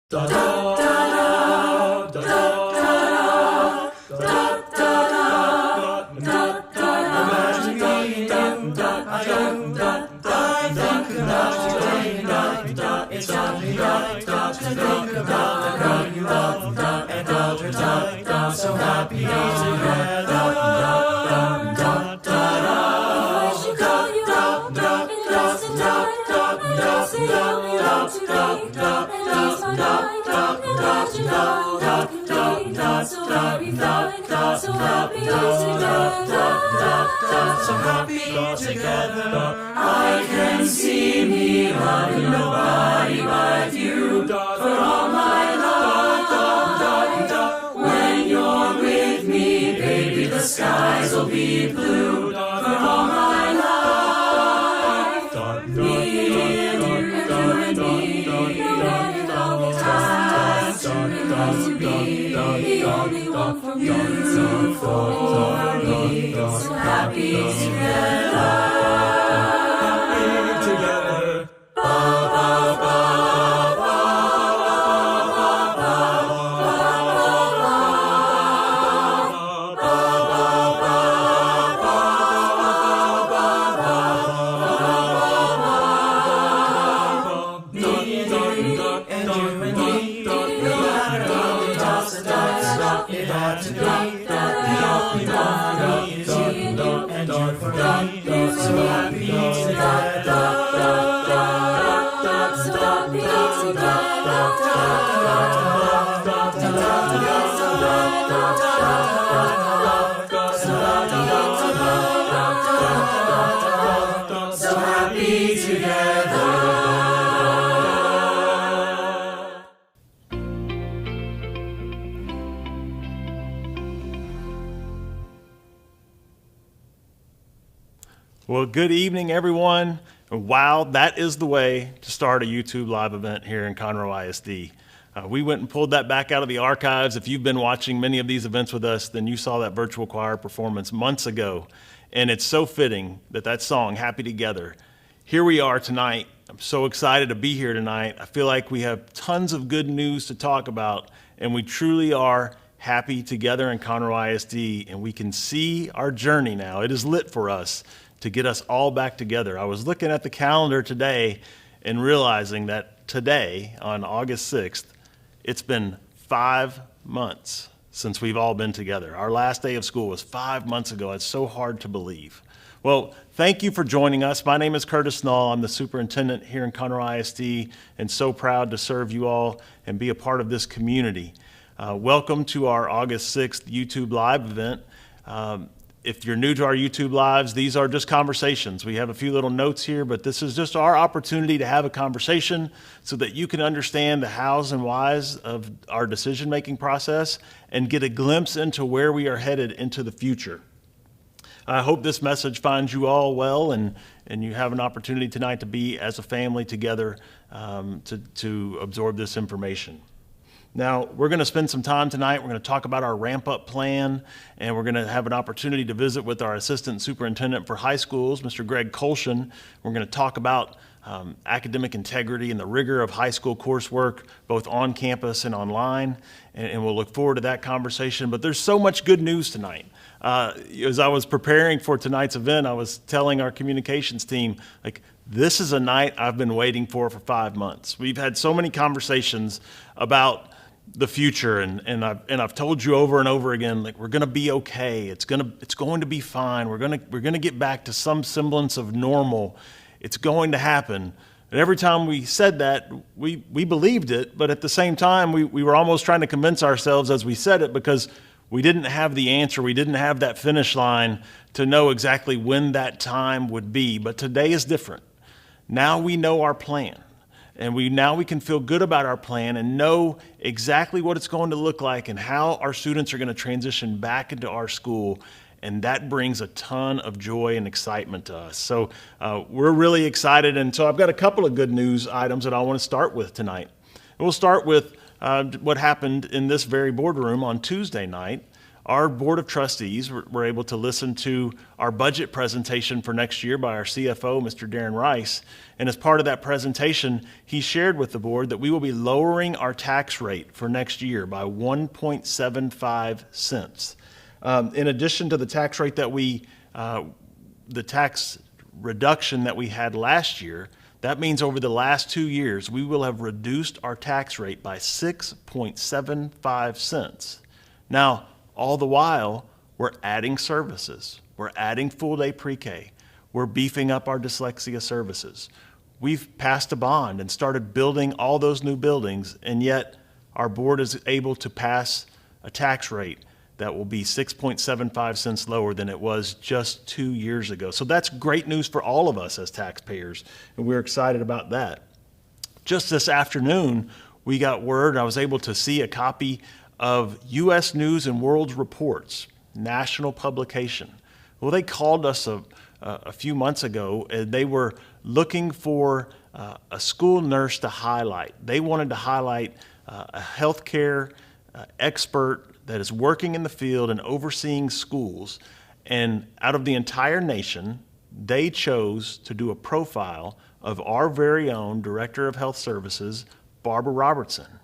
So happy together. So happy together. I can see me loving nobody but you for all my life. When you're with me, baby, the skies will be blue for all my life. Me and you and me, and all the times meant to be the only one for you, for me. So happy together. Happy together. Ba ba ba ba ba Well, good evening, everyone. Wow, that is the way to start a YouTube live event here in Conroe ISD. We went and pulled that back out of the archives. If you've been watching many of these events with us, then you saw that virtual choir performance months ago. And it's so fitting that that song, Happy Together, here we are tonight. I'm so excited to be here tonight. I feel like we have tons of good news to talk about, and we truly are happy together in Conroe ISD, and we can see our journey now. It is lit for us to get us all back together. I was looking at the calendar today and realizing that today, on August 6th, it's been 5 months since we've all been together. Our last day of school was 5 months ago. It's so hard to believe. Well, thank you for joining us. My name is Curtis Null. I'm the superintendent here in Conroe ISD, and so proud to serve you all and be a part of this community. Welcome to our August 6th YouTube Live event. If you're new to our YouTube Lives, these are just conversations. We have a few little notes here, but this is just our opportunity to have a conversation so that you can understand the hows and whys of our decision-making process and get a glimpse into where we are headed into the future. I hope this message finds you all well, and you have an opportunity tonight to be as a family together to absorb this information. Now, we're going to spend some time tonight. We're going to talk about our ramp-up plan, and we're going to have an opportunity to visit with our Assistant Superintendent for High Schools, Mr. Greg Colshan. We're going to talk about academic integrity and the rigor of high school coursework, both on campus and online, and we'll look forward to that conversation. But there's so much good news tonight. As I was preparing for tonight's event, I was telling our communications team, like, this is a night I've been waiting for 5 months. We've had so many conversations about the future, and I've told you over and over again, like, we're going to be okay. It's going to be fine. We're going to get back to some semblance of normal. It's going to happen. And every time we said that, we believed it, but at the same time, we were almost trying to convince ourselves as we said it, because we didn't have the answer. We didn't have that finish line to know exactly when that time would be. But today is different. Now we know our plan. And now we can feel good about our plan and know exactly what it's going to look like and how our students are going to transition back into our school. And that brings a ton of joy and excitement to us. So we're really excited. And so I've got a couple of good news items that I want to start with tonight. And we'll start with what happened in this very boardroom on Tuesday night. our Board of Trustees were able to listen to our budget presentation for next year by our CFO, Mr. Darren Rice. And as part of that presentation, he shared with the board that we will be lowering our tax rate for next year by 1.75 cents. In addition to the tax rate that the tax reduction that we had last year, that means over the last 2 years, we will have reduced our tax rate by 6.75 cents. Now, all the while, we're adding services. We're adding full-day pre-K. We're beefing up our dyslexia services. We've passed a bond and started building all those new buildings, and yet our board is able to pass a tax rate that will be 6.75 cents lower than it was just 2 years ago. So that's great news for all of us as taxpayers, and we're excited about that. Just this afternoon, we got word, I was able to see a copy of U.S. News and World Report's national publication. Well, they called us a few months ago, and they were looking for a school nurse to highlight. They wanted to highlight a healthcare expert that is working in the field and overseeing schools. And out of the entire nation, they chose to do a profile of our very own Director of Health Services, Barbara Robertson.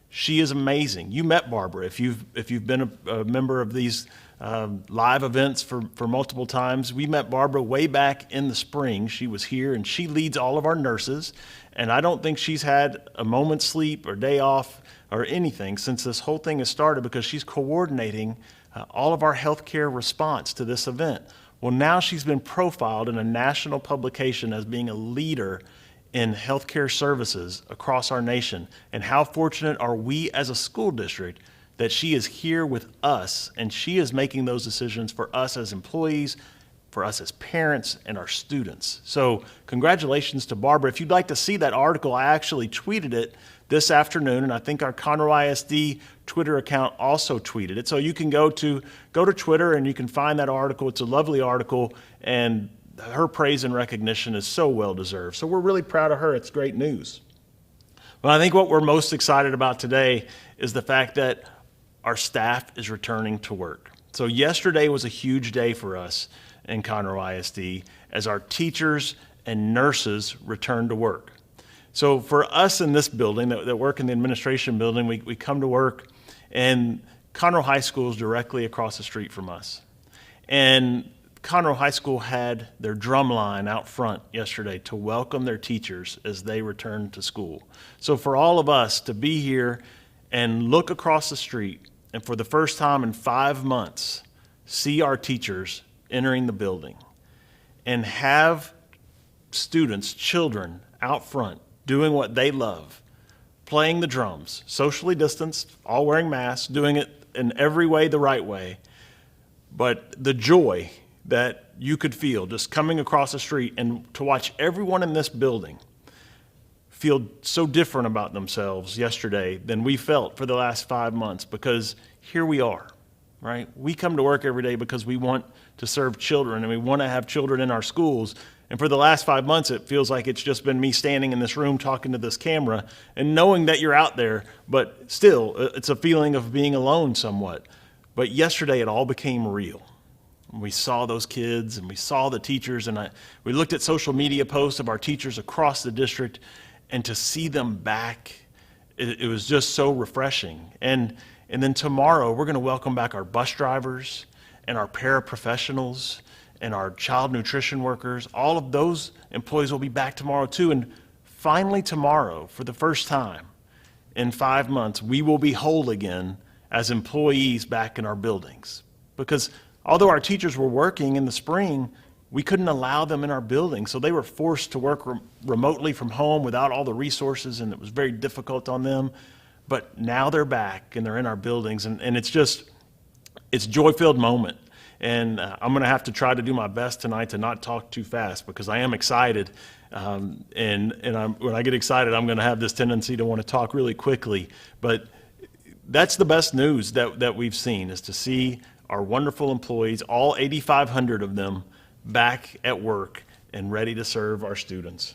She is amazing. You met Barbara if you've been a member of these live events for multiple times. We met Barbara way back in the spring. She was here, and she leads all of our nurses. And I don't think she's had a moment's sleep or day off or anything since this whole thing has started, because she's coordinating all of our healthcare response to this event. Well, now she's been profiled in a national publication as being a leader in healthcare services across our nation. And how fortunate are we as a school district that she is here with us, and she is making those decisions for us as employees, for us as parents, and our students. So congratulations to Barbara. If you'd like to see that article, I actually tweeted it this afternoon, and I think our Conroe ISD Twitter account also tweeted it. So you can go to Twitter and you can find that article. It's a lovely article, and her praise and recognition is so well deserved. So we're really proud of her. It's great news. But I think what we're most excited about today is the fact that our staff is returning to work. So yesterday was a huge day for us in Conroe ISD as our teachers and nurses returned to work. So for us in this building that work in the administration building, we come to work, and Conroe High School is directly across the street from us. And Conroe High School had their drum line out front yesterday to welcome their teachers as they returned to school. So for all of us to be here and look across the street and for the first time in 5 months see our teachers entering the building and have students, children out front doing what they love, playing the drums, socially distanced, all wearing masks, doing it in every way the right way, but the joy that you could feel just coming across the street and to watch everyone in this building feel so different about themselves yesterday than we felt for the last 5 months, because here we are, right? We come to work every day because we want to serve children and we want to have children in our schools. And for the last 5 months, it feels like it's just been me standing in this room talking to this camera and knowing that you're out there, but still, it's a feeling of being alone somewhat. But yesterday, it all became real. We saw those kids and we saw the teachers, and we looked at social media posts of our teachers across the district, and to see them back, it was just so refreshing. And then tomorrow, we're going to welcome back our bus drivers and our paraprofessionals and our child nutrition workers. All of those employees will be back tomorrow too. And finally tomorrow, for the first time in 5 months, we will be whole again as employees back in our buildings. Because although our teachers were working in the spring, we couldn't allow them in our building. So they were forced to work remotely from home without all the resources, and it was very difficult on them. But now they're back and they're in our buildings, and it's a joy-filled moment. And I'm going to have to try to do my best tonight to not talk too fast, because I am excited. When I get excited, I'm going to have this tendency to want to talk really quickly. But that's the best news that we've seen, is to see our wonderful employees, all 8,500 of them, back at work and ready to serve our students.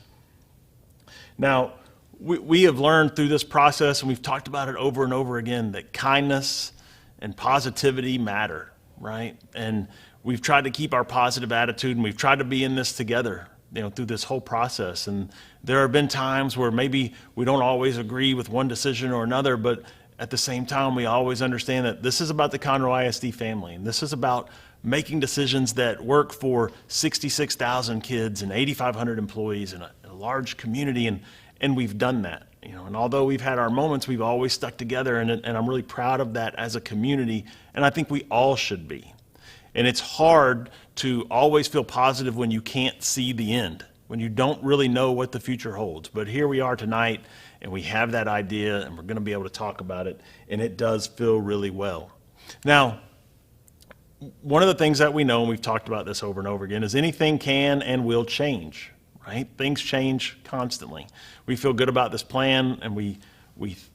Now, we have learned through this process, and we've talked about it over and over again, that kindness and positivity matter, right? And we've tried to keep our positive attitude, and we've tried to be in this together, through this whole process. And there have been times where maybe we don't always agree with one decision or another, but at the same time, we always understand that this is about the Conroe ISD family, and this is about making decisions that work for 66,000 kids and 8,500 employees and a large community, and we've done that. And although we've had our moments, we've always stuck together, and I'm really proud of that as a community, and I think we all should be. And it's hard to always feel positive when you can't see the end, when you don't really know what the future holds. But here we are tonight, and we have that idea, and we're going to be able to talk about it, and it does feel really well. Now, one of the things that we know, and we've talked about this over and over again, is anything can and will change, right? Things change constantly. We feel good about this plan, and we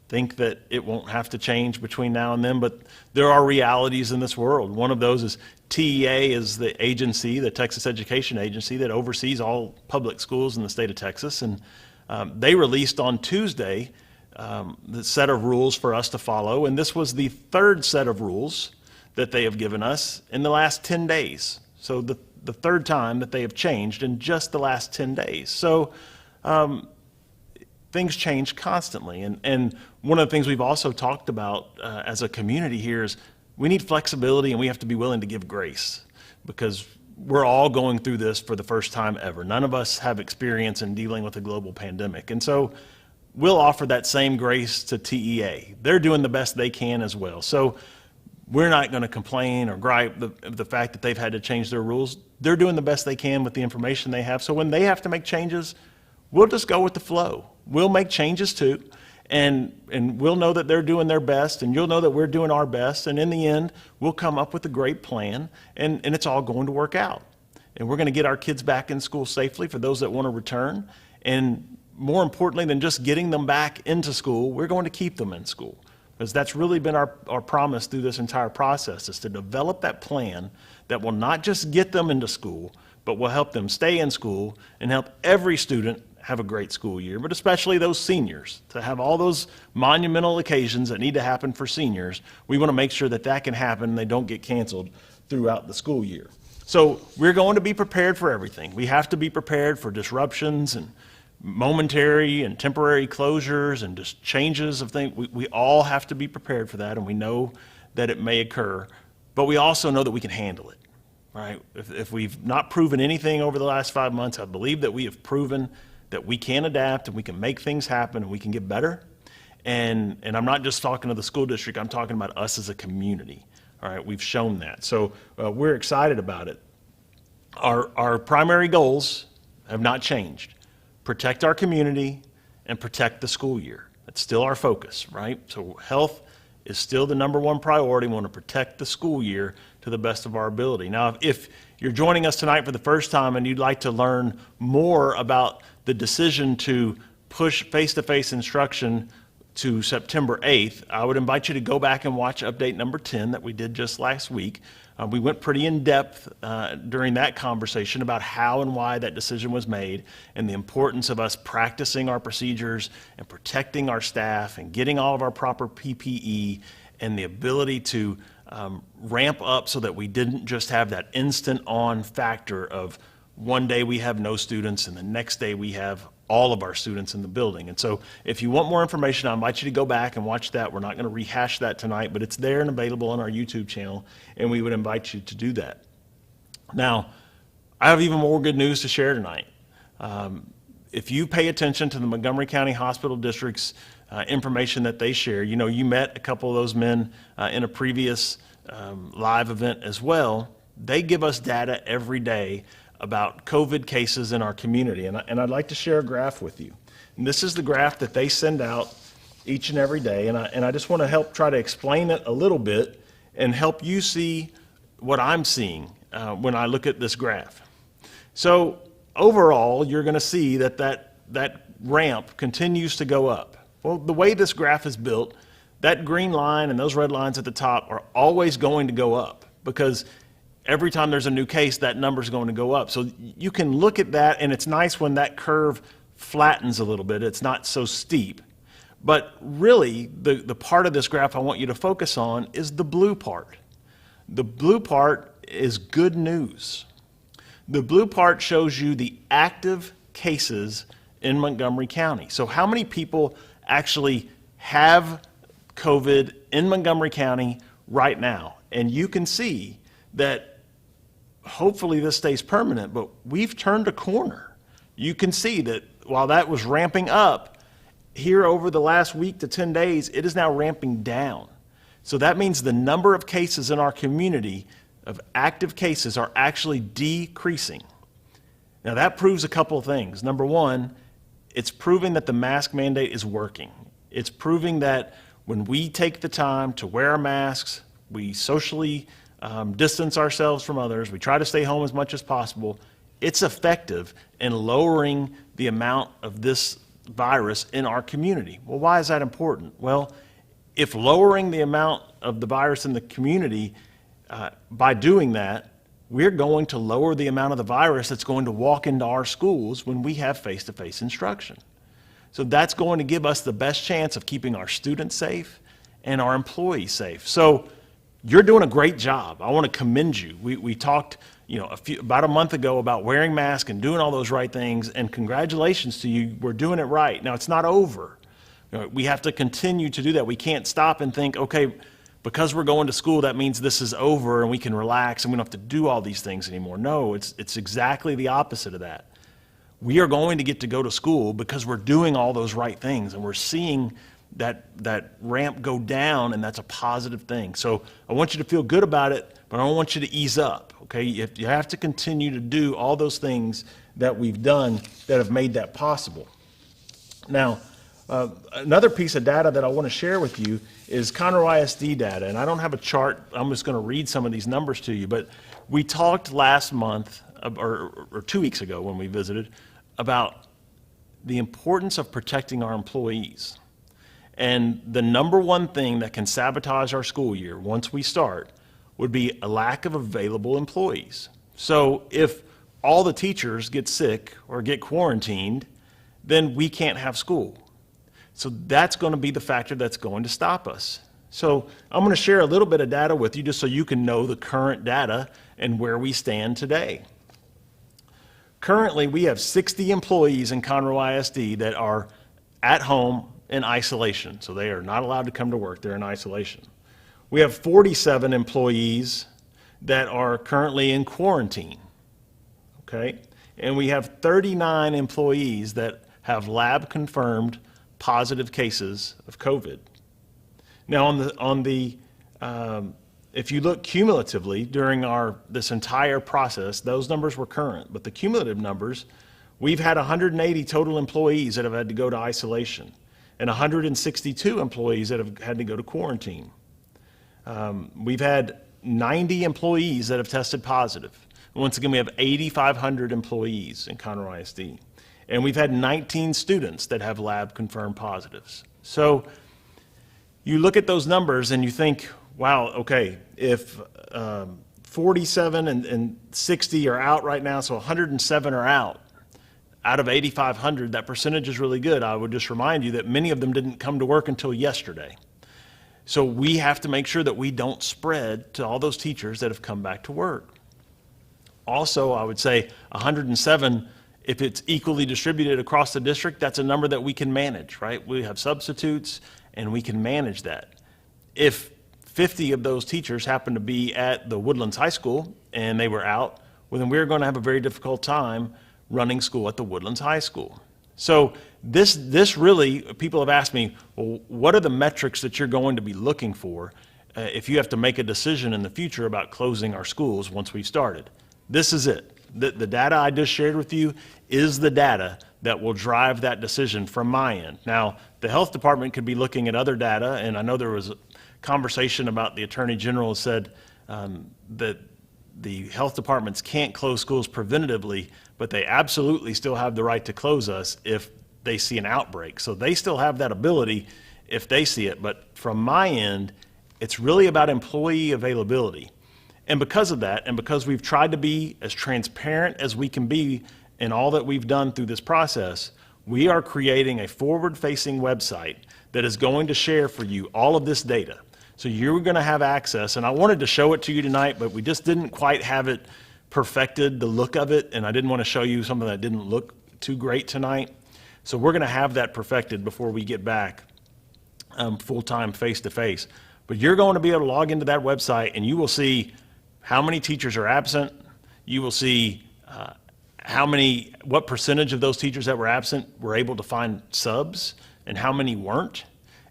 think that it won't have to change between now and then, but there are realities in this world. One of those is TEA is the agency, the Texas Education Agency, that oversees all public schools in the state of Texas, and they released on Tuesday the set of rules for us to follow, and this was the third set of rules that they have given us in the last 10 days. So the third time that they have changed in just the last 10 days. So things change constantly. And one of the things we've also talked about as a community here is we need flexibility, and we have to be willing to give grace, because we're all going through this for the first time ever. None of us have experience in dealing with a global pandemic. And so we'll offer that same grace to TEA. They're doing the best they can as well. So we're not going to complain or gripe the fact that they've had to change their rules. They're doing the best they can with the information they have. So when they have to make changes, we'll just go with the flow. We'll make changes too, and we'll know that they're doing their best, and you'll know that we're doing our best, and in the end, we'll come up with a great plan, and it's all going to work out. And we're going to get our kids back in school safely for those that want to return, and more importantly than just getting them back into school, we're going to keep them in school. Because that's really been our promise through this entire process, is to develop that plan that will not just get them into school, but will help them stay in school and help every student have a great school year, but especially those seniors, to have all those monumental occasions that need to happen for seniors. We want to make sure that that can happen and they don't get canceled throughout the school year. So we're going to be prepared for everything. We have to be prepared for disruptions and momentary and temporary closures and just changes of things. We all have to be prepared for that, and we know that it may occur, but we also know that we can handle it, right? If we've not proven anything over the last 5 months, I believe that we have proven that we can adapt and we can make things happen and we can get better. And I'm not just talking to the school district, I'm talking about us as a community. All right, we've shown that. So we're excited about it. Our primary goals have not changed. Protect our community and protect the school year. That's still our focus, right? So health is still the number one priority. We want to protect the school year to the best of our ability. Now, if you're joining us tonight for the first time and you'd like to learn more about the decision to push face-to-face instruction to September 8th, I would invite you to go back and watch update number 10 that we did just last week. We went pretty in depth during that conversation about how and why that decision was made, and the importance of us practicing our procedures and protecting our staff and getting all of our proper PPE, and the ability to ramp up so that we didn't just have that instant on factor of one day we have no students and the next day we have all of our students in the building. And so if you want more information, I invite you to go back and watch that. We're not going to rehash that tonight, but it's there and available on our YouTube channel, and we would invite you to do that. Now, I have even more good news to share tonight. If you pay attention to the Montgomery County Hospital District's information that they share, you met a couple of those men in a previous live event as well. They give us data every day about COVID cases in our community, and I'd like to share a graph with you. And this is the graph that they send out each and every day, and I just want to help try to explain it a little bit and help you see what I'm seeing when I look at this graph. So overall, you're going to see that ramp continues to go up. Well, the way this graph is built, that green line and those red lines at the top are always going to go up, because every time there's a new case, that number is going to go up. So you can look at that, and it's nice when that curve flattens a little bit. It's not so steep. But really, the part of this graph I want you to focus on is the blue part. The blue part is good news. The blue part shows you the active cases in Montgomery County. So how many people actually have COVID in Montgomery County right now? And you can see that hopefully this stays permanent, but we've turned a corner. You can see that while that was ramping up, here over the last week to 10 days, it is now ramping down. So that means the number of cases in our community of active cases are actually decreasing. Now that proves a couple of things. Number one, it's proving that the mask mandate is working. It's proving that when we take the time to wear our masks, we socially distance ourselves from others, we try to stay home as much as possible, it's effective in lowering the amount of this virus in our community. Well, why is that important? Well, if lowering the amount of the virus in the community, by doing that, we're going to lower the amount of the virus that's going to walk into our schools when we have face-to-face instruction. So that's going to give us the best chance of keeping our students safe and our employees safe. So you're doing a great job. I want to commend you. We talked about a month ago about wearing masks and doing all those right things, and congratulations to you. We're doing it right. Now, it's not over. We have to continue to do that. We can't stop and think, okay, because we're going to school, that means this is over and we can relax and we don't have to do all these things anymore. No, it's exactly the opposite of that. We are going to get to go to school because we're doing all those right things and we're seeing that ramp go down, and that's a positive thing. So I want you to feel good about it, but I don't want you to ease up, okay? You have to continue to do all those things that we've done that have made that possible. Now, another piece of data that I want to share with you is Conroe ISD data, and I don't have a chart. I'm just going to read some of these numbers to you, but we talked last month, or 2 weeks ago when we visited, about the importance of protecting our employees. And the number one thing that can sabotage our school year once we start would be a lack of available employees. So if all the teachers get sick or get quarantined, then we can't have school. So that's going to be the factor that's going to stop us. So I'm going to share a little bit of data with you just so you can know the current data and where we stand today. Currently, we have 60 employees in Conroe ISD that are at home in isolation. So they are not allowed to come to work. They're in isolation. We have 47 employees that are currently in quarantine. Okay? And we have 39 employees that have lab-confirmed positive cases of COVID. Now, if you look cumulatively during this entire process, those numbers were current, but the cumulative numbers, we've had 180 total employees that have had to go to isolation, and 162 employees that have had to go to quarantine. We've had 90 employees that have tested positive. Once again, we have 8,500 employees in Conroe ISD. And we've had 19 students that have lab-confirmed positives. So you look at those numbers and you think, wow, okay, if 47 and 60 are out right now, so 107 are out of 8,500, that percentage is really good. I would just remind you that many of them didn't come to work until yesterday. So we have to make sure that we don't spread to all those teachers that have come back to work. Also, I would say 107, if it's equally distributed across the district, that's a number that we can manage, right? We have substitutes and we can manage that. If 50 of those teachers happen to be at the Woodlands High School and they were out, well, then we're going to have a very difficult time running school at the Woodlands High School. So this really, people have asked me, well, what are the metrics that you're going to be looking for if you have to make a decision in the future about closing our schools once we've started? This is it. The data I just shared with you is the data that will drive that decision from my end. Now, the health department could be looking at other data, and I know there was a conversation about the Attorney General said that the health departments can't close schools preventatively, but they absolutely still have the right to close us if they see an outbreak. So they still have that ability if they see it. But from my end, it's really about employee availability. And because of that, and because we've tried to be as transparent as we can be in all that we've done through this process, we are creating a forward-facing website that is going to share for you all of this data. So you're going to have access, and I wanted to show it to you tonight, but we just didn't quite have it perfected, the look of it, and I didn't want to show you something that didn't look too great tonight. So we're going to have that perfected before we get back full-time face-to-face. But you're going to be able to log into that website, and you will see how many teachers are absent. You will see what percentage of those teachers that were absent were able to find subs and how many weren't.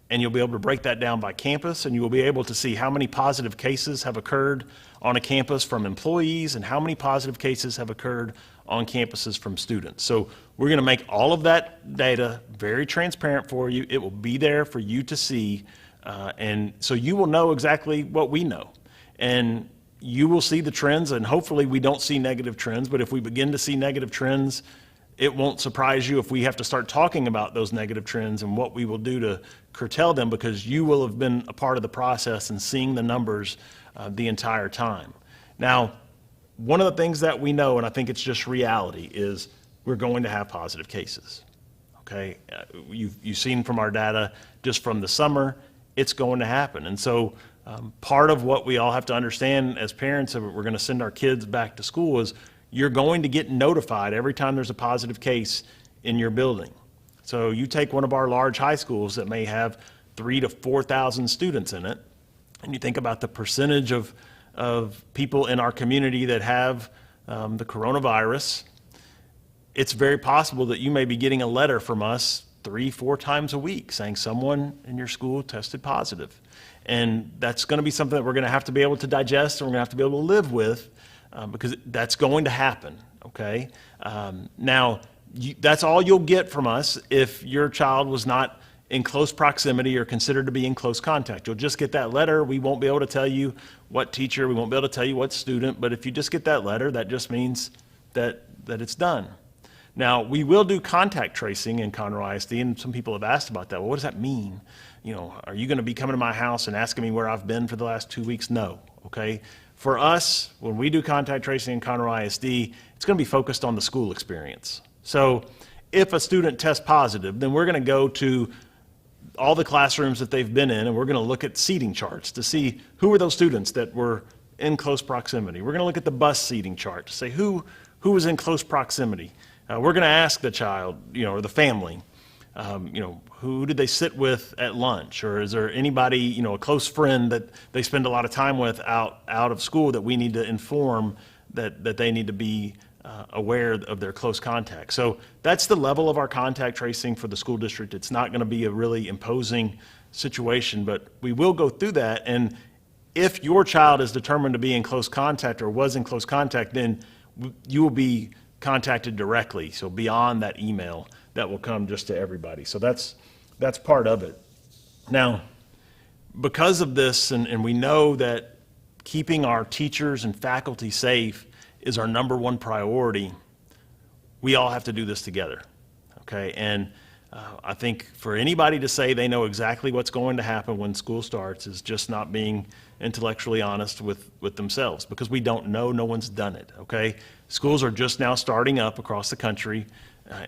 And you'll be able to break that down by campus, and you will be able to see how many positive cases have occurred on a campus from employees and how many positive cases have occurred on campuses from students. So we're going to make all of that data very transparent for you. It will be there for you to see, and so you will know exactly what we know. And you will see the trends, and hopefully we don't see negative trends, but if we begin to see negative trends, it won't surprise you if we have to start talking about those negative trends and what we will do to curtail them, because you will have been a part of the process and seeing the numbers the entire time. Now, one of the things that we know, and I think it's just reality, is we're going to have positive cases. Okay, you've seen from our data just from the summer, it's going to happen. And so part of what we all have to understand as parents, if we're going to send our kids back to school, is you're going to get notified every time there's a positive case in your building. So you take one of our large high schools that may have 3,000 to 4,000 students in it, and you think about the percentage of people in our community that have the coronavirus. It's very possible that you may be getting a letter from us 3-4 times a week saying someone in your school tested positive. And that's going to be something that we're going to have to be able to digest, and we're going to have to be able to live with, because that's going to happen, okay? Now, that's all you'll get from us if your child was not in close proximity or considered to be in close contact. You'll just get that letter. We won't be able to tell you what teacher, we won't be able to tell you what student, but if you just get that letter, that just means that it's done. Now, we will do contact tracing in Conroe ISD, and some people have asked about that. Well, what does that mean? You know, are you going to be coming to my house and asking me where I've been for the last 2 weeks? No, okay? For us, when we do contact tracing in Conroe ISD, it's going to be focused on the school experience. So if a student tests positive, then we're going to go to all the classrooms that they've been in, and we're going to look at seating charts to see who were those students that were in close proximity. We're going to look at the bus seating chart to say who was in close proximity. We're going to ask the child, or the family, who did they sit with at lunch, or is there anybody, a close friend that they spend a lot of time with out of school that we need to inform that they need to be aware of their close contact. So that's the level of our contact tracing for the school district. It's not going to be a really imposing situation, but we will go through that. And if your child is determined to be in close contact or was in close contact, then you will be contacted directly. So beyond that email that will come just to everybody. So that's part of it. Now, because of this, and we know that keeping our teachers and faculty safe is our number one priority, we all have to do this together, okay? And I think for anybody to say they know exactly what's going to happen when school starts is just not being intellectually honest with themselves, because we don't know, no one's done it, okay? Schools are just now starting up across the country.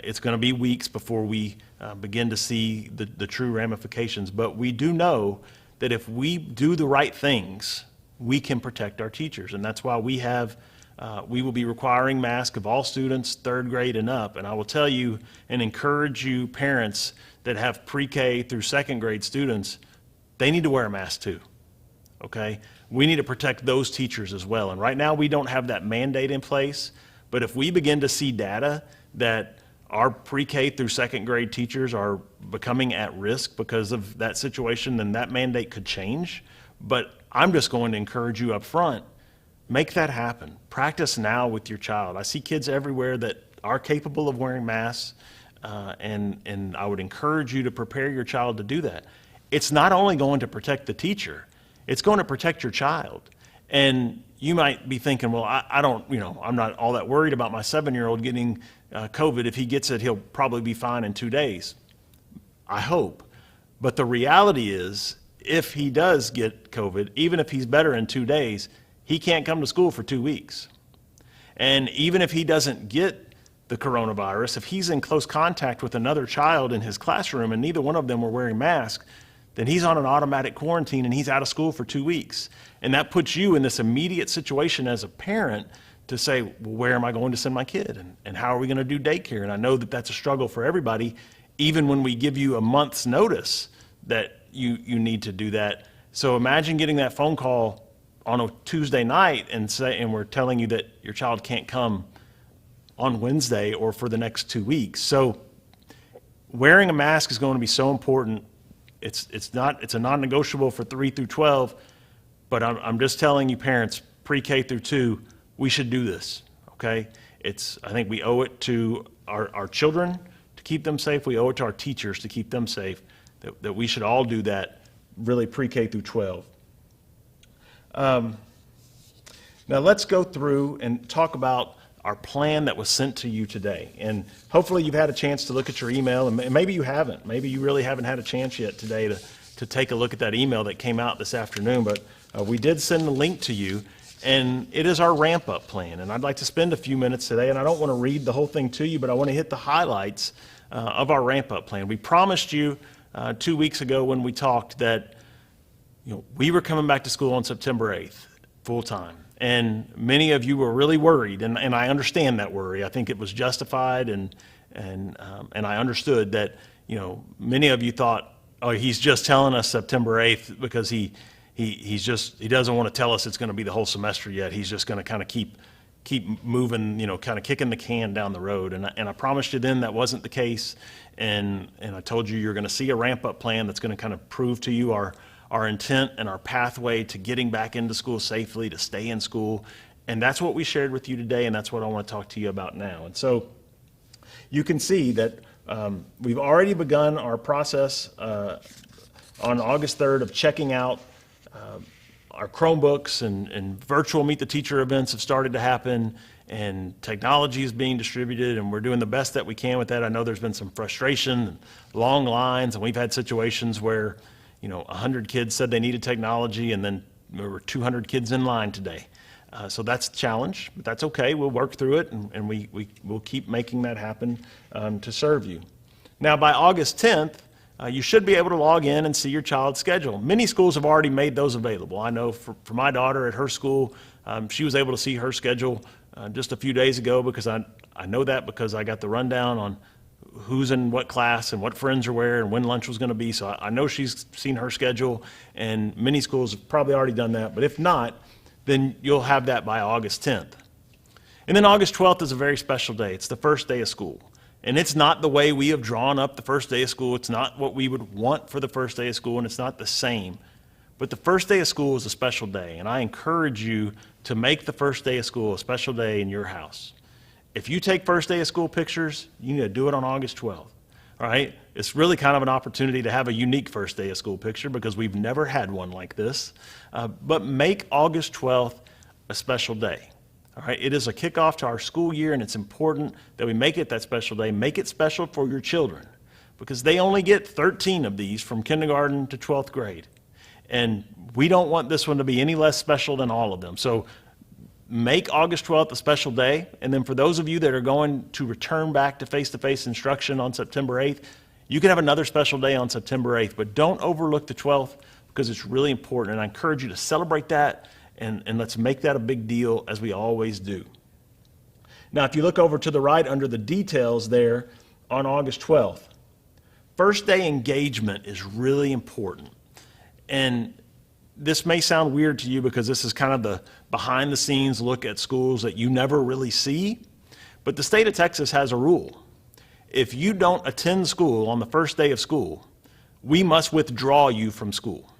It's going to be weeks before we begin to see the true ramifications, but we do know that if we do the right things, we can protect our teachers, and that's why we will be requiring masks of all students 3rd grade and up. And I will tell you and encourage you parents that have pre-K through 2nd grade students, they need to wear a mask too, okay? We need to protect those teachers as well. And right now we don't have that mandate in place, but if we begin to see data that our pre-K through 2nd grade teachers are becoming at risk because of that situation, then that mandate could change. But I'm just going to encourage you up front, make that happen. Practice now with your child. I see kids everywhere that are capable of wearing masks, and I would encourage you to prepare your child to do that. It's not only going to protect the teacher, it's going to protect your child. And you might be thinking, well, I don't, I'm not all that worried about my 7-year-old getting COVID. If he gets it, he'll probably be fine in 2 days. I hope. But the reality is, if he does get COVID, even if he's better in 2 days, he can't come to school for 2 weeks. And even if he doesn't get the coronavirus, if he's in close contact with another child in his classroom and neither one of them were wearing masks, then he's on an automatic quarantine and he's out of school for 2 weeks. And that puts you in this immediate situation as a parent to say, well, where am I going to send my kid? And how are we going to do daycare? And I know that that's a struggle for everybody, even when we give you a month's notice that you need to do that. So imagine getting that phone call on a Tuesday night and we're telling you that your child can't come on Wednesday or for the next 2 weeks. So wearing a mask is going to be so important. It's a non-negotiable for 3 through 12, but I'm just telling you parents, pre-K through 2, we should do this, okay? I think we owe it to our children to keep them safe. We owe it to our teachers to keep them safe, that we should all do that really pre-K through 12. Now let's go through and talk about our plan that was sent to you today. And hopefully you've had a chance to look at your email, and maybe you haven't. Maybe you really haven't had a chance yet today to take a look at that email that came out this afternoon, but we did send the link to you, and it is our ramp-up plan. And I'd like to spend a few minutes today, and I don't want to read the whole thing to you, but I want to hit the highlights of our ramp-up plan. We promised you 2 weeks ago when we talked that we were coming back to school on September 8th, full-time. And many of you were really worried, and I understand that worry. I think it was justified, and I understood that many of you thought, oh, he's just telling us September 8th because he doesn't want to tell us it's going to be the whole semester yet. He's just going to kind of keep moving, kind of kicking the can down the road. And I promised you then that wasn't the case, and I told you you're going to see a ramp-up plan that's going to kind of prove to you our intent and our pathway to getting back into school safely, to stay in school. And that's what we shared with you today, and that's what I want to talk to you about now. And so you can see that we've already begun our process on August 3rd of checking out our Chromebooks, and virtual Meet the Teacher events have started to happen, and technology is being distributed, and we're doing the best that we can with that. I know there's been some frustration and long lines, and we've had situations where 100 kids said they needed technology, and then there were 200 kids in line today. So that's a challenge, but that's okay. We'll work through it, and we'll keep making that happen to serve you. Now, by August 10th, you should be able to log in and see your child's schedule. Many schools have already made those available. I know for my daughter at her school, she was able to see her schedule just a few days ago, because I know that because I got the rundown on who's in what class and what friends are where and when lunch was going to be. So I know she's seen her schedule, and many schools have probably already done that. But if not, then you'll have that by August 10th. And then August 12th is a very special day. It's the first day of school. And it's not the way we have drawn up the first day of school. It's not what we would want for the first day of school, and it's not the same. But the first day of school is a special day, and I encourage you to make the first day of school a special day in your house. If you take first day of school pictures, you need to do it on August 12th, all right? It's really kind of an opportunity to have a unique first day of school picture, because we've never had one like this. But make August 12th a special day, all right? It is a kickoff to our school year, and it's important that we make it that special day. Make it special for your children, because they only get 13 of these from kindergarten to 12th grade. And we don't want this one to be any less special than all of them. So make August 12th a special day, and then for those of you that are going to return back to face-to-face instruction on September 8th, you can have another special day on September 8th, but don't overlook the 12th, because it's really important, and I encourage you to celebrate that, and let's make that a big deal, as we always do. Now, if you look over to the right under the details there on August 12th, first day engagement is really important. And this may sound weird to you, because this is kind of the behind the scenes look at schools that you never really see, but the state of Texas has a rule. If you don't attend school on the first day of school, we must withdraw you from school.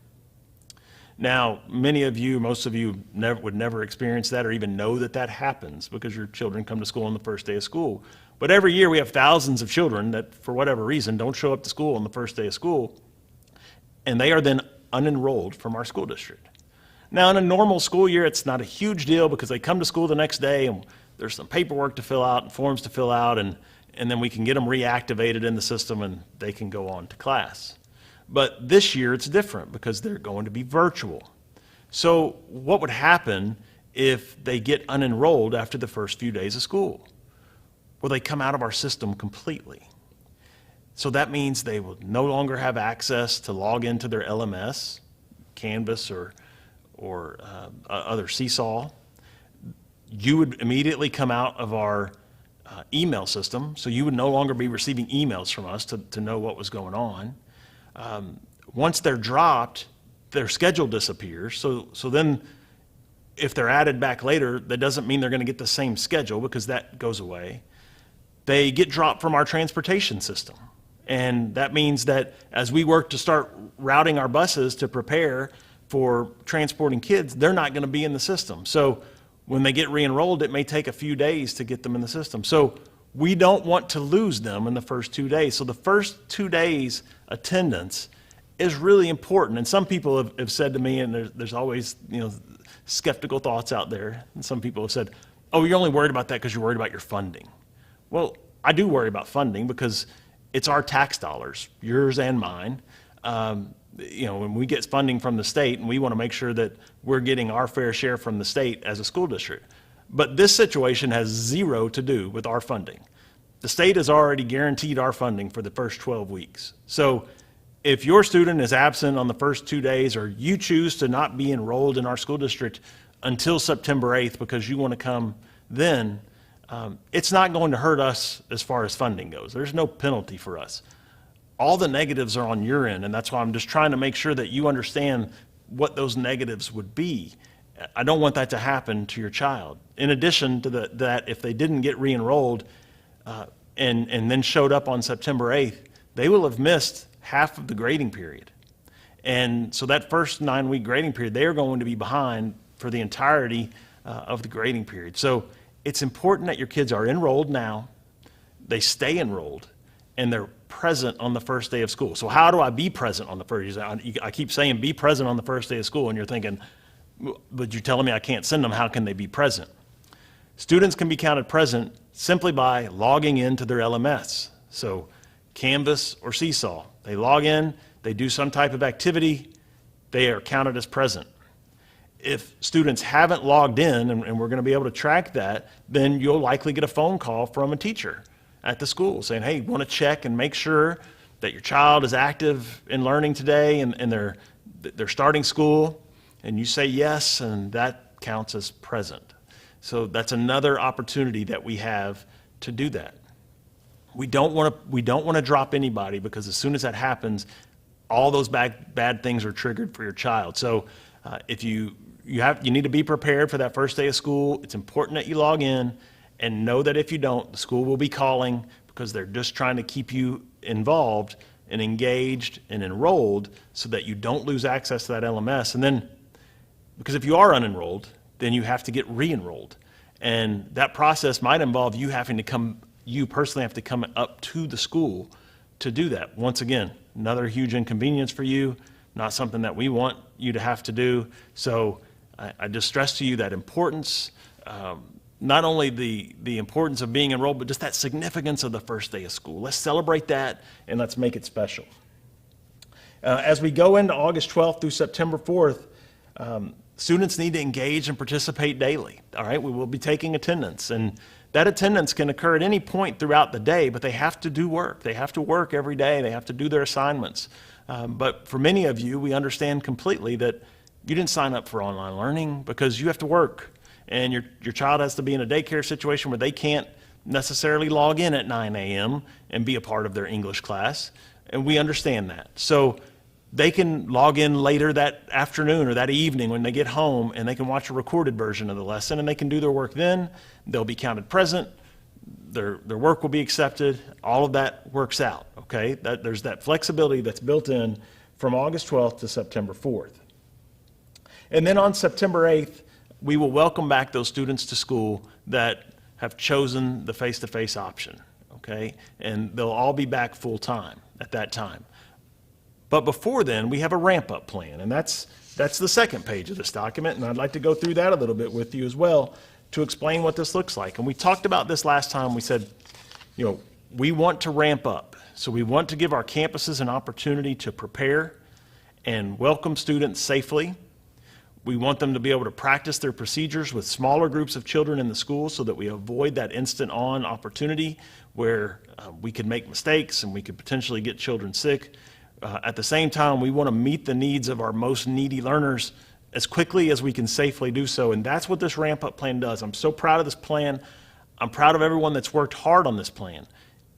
Now, many of you, most of you would never experience that or even know that that happens, because your children come to school on the first day of school. But every year we have thousands of children that, for whatever reason, don't show up to school on the first day of school, and they are then unenrolled from our school district. Now, in a normal school year, it's not a huge deal, because they come to school the next day and there's some paperwork to fill out and forms to fill out, and then we can get them reactivated in the system and they can go on to class. But this year it's different, because they're going to be virtual. So what would happen if they get unenrolled after the first few days of school? Well, they come out of our system completely. So that means they will no longer have access to log into their LMS, Canvas or other Seesaw. You would immediately come out of our email system, so you would no longer be receiving emails from us to know what was going on. Once they're dropped, their schedule disappears. So then if they're added back later, that doesn't mean they're going to get the same schedule because that goes away. They get dropped from our transportation system. And that means that as we work to start routing our buses to prepare for transporting kids, they're not going to be in the system. So when they get re-enrolled, it may take a few days to get them in the system. So we don't want to lose them in the first 2 days. So the first 2 days attendance is really important. And some people have said to me, and there's always skeptical thoughts out there, and some people have said, oh, you're only worried about that because you're worried about your funding. Well, I do worry about funding because it's our tax dollars, yours and mine. When we get funding from the state, and we want to make sure that we're getting our fair share from the state as a school district. But this situation has zero to do with our funding. The state has already guaranteed our funding for the first 12 weeks. So if your student is absent on the first 2 days, or you choose to not be enrolled in our school district until September 8th because you want to come then, it's not going to hurt us as far as funding goes. There's no penalty for us. All the negatives are on your end, and that's why I'm just trying to make sure that you understand what those negatives would be. I don't want that to happen to your child. In addition to that, if they didn't get re-enrolled and then showed up on September 8th, they will have missed half of the grading period. And so that first 9-week grading period, they are going to be behind for the entirety of the grading period. So it's important that your kids are enrolled now, they stay enrolled, and they're present on the first day of school. So how do I be present on the first day? I keep saying be present on the first day of school, and you're thinking, but you're telling me I can't send them. How can they be present? Students can be counted present simply by logging into their LMS. So Canvas or Seesaw. They log in, they do some type of activity, they are counted as present. If students haven't logged in, and we're going to be able to track that, then you'll likely get a phone call from a teacher at the school saying, hey, want to check and make sure that your child is active in learning today and they're starting school, and you say yes, and that counts as present. So that's another opportunity that we have to do that. We don't want to drop anybody, because as soon as that happens, all those bad things are triggered for your child. So if you need to be prepared for that first day of school. It's important that you log in, and know that if you don't, the school will be calling, because they're just trying to keep you involved and engaged and enrolled so that you don't lose access to that LMS. And then, because if you are unenrolled, then you have to get re-enrolled. And that process might involve you personally have to come up to the school to do that. Once again, another huge inconvenience for you, not something that we want you to have to do. So I just stress to you that importance, not only the importance of being enrolled, but just that significance of the first day of school. Let's celebrate that, and let's make it special. As we go into August 12th through September 4th, students need to engage and participate daily. All right, we will be taking attendance, and that attendance can occur at any point throughout the day, but they have to do work. They have to work every day. They have to do their assignments. But for many of you, we understand completely that you didn't sign up for online learning because you have to work, and your child has to be in a daycare situation where they can't necessarily log in at 9 a.m. and be a part of their English class, and we understand that. So they can log in later that afternoon or that evening when they get home, and they can watch a recorded version of the lesson, and they can do their work then. They'll be counted present. Their work will be accepted. All of that works out, okay? There's that flexibility that's built in from August 12th to September 4th. And then on September 8th, we will welcome back those students to school that have chosen the face-to-face option, okay? And they'll all be back full-time at that time. But before then, we have a ramp-up plan, and that's the second page of this document, and I'd like to go through that a little bit with you as well to explain what this looks like. And we talked about this last time. We said, we want to ramp up. So we want to give our campuses an opportunity to prepare and welcome students safely. We want them to be able to practice their procedures with smaller groups of children in the school so that we avoid that instant on opportunity where we could make mistakes and we could potentially get children sick. At the same time, we want to meet the needs of our most needy learners as quickly as we can safely do so, and that's what this ramp-up plan does. I'm so proud of this plan. I'm proud of everyone that's worked hard on this plan.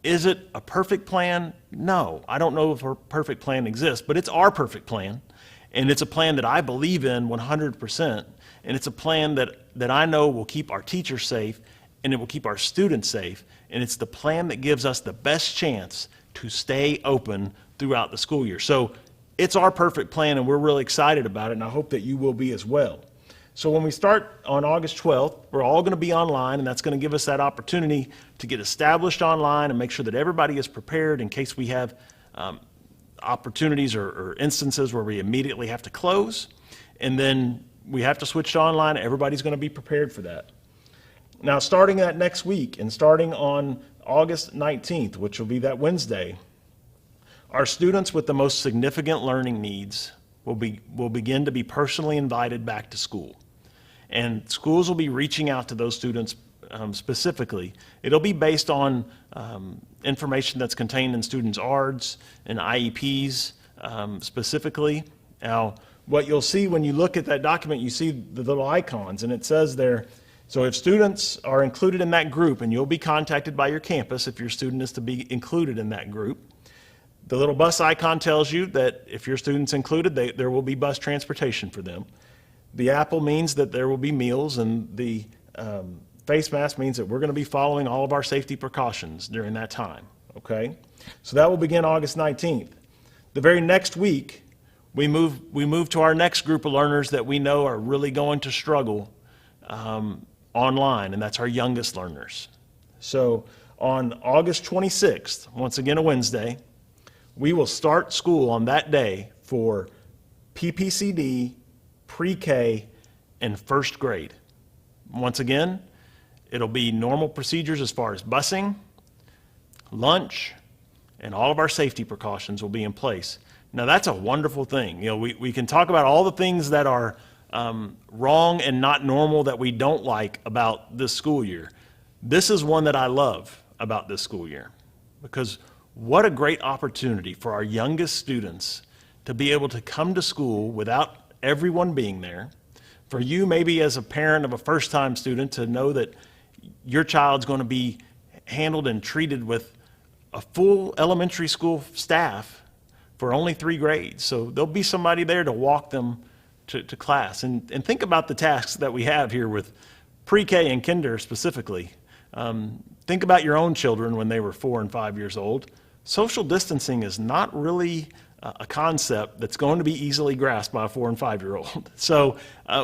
Is it a perfect plan? No. I don't know if a perfect plan exists, but it's our perfect plan, and it's a plan that I believe in 100%, and it's a plan that I know will keep our teachers safe, and it will keep our students safe, and it's the plan that gives us the best chance to stay open throughout the school year. So it's our perfect plan, and we're really excited about it, and I hope that you will be as well. So when we start on August 12th, we're all going to be online, and that's going to give us that opportunity to get established online and make sure that everybody is prepared in case we have opportunities or instances where we immediately have to close, and then we have to switch to online. Everybody's going to be prepared for that. Now, starting that next week and starting on August 19th, which will be that Wednesday, our students with the most significant learning needs will begin to be personally invited back to school. And schools will be reaching out to those students specifically. It'll be based on information that's contained in students' ARDs and IEPs specifically. Now, what you'll see when you look at that document, you see the little icons, and it says there, so if students are included in that group, and you'll be contacted by your campus if your student is to be included in that group, the little bus icon tells you that if your student's included, there will be bus transportation for them. The apple means that there will be meals, and the face mask means that we're going to be following all of our safety precautions during that time, okay? So that will begin August 19th. The very next week, we move to our next group of learners that we know are really going to struggle online, and that's our youngest learners. So on August 26th, once again a Wednesday, we will start school on that day for PPCD, pre-K, and first grade. Once again, it'll be normal procedures as far as busing, lunch, and all of our safety precautions will be in place. Now, that's a wonderful thing. You know, we can talk about all the things that are wrong and not normal that we don't like about this school year. This is one that I love about this school year, because what a great opportunity for our youngest students to be able to come to school without everyone being there. For you, maybe as a parent of a first-time student, to know that your child's going to be handled and treated with a full elementary school staff for only 3 grades. So there'll be somebody there to walk them to class. And think about the tasks that we have here with pre-K and kinder specifically. Think about your own children when they were 4 and 5 years old. Social distancing is not really a concept that's going to be easily grasped by a 4 and 5-year-old. So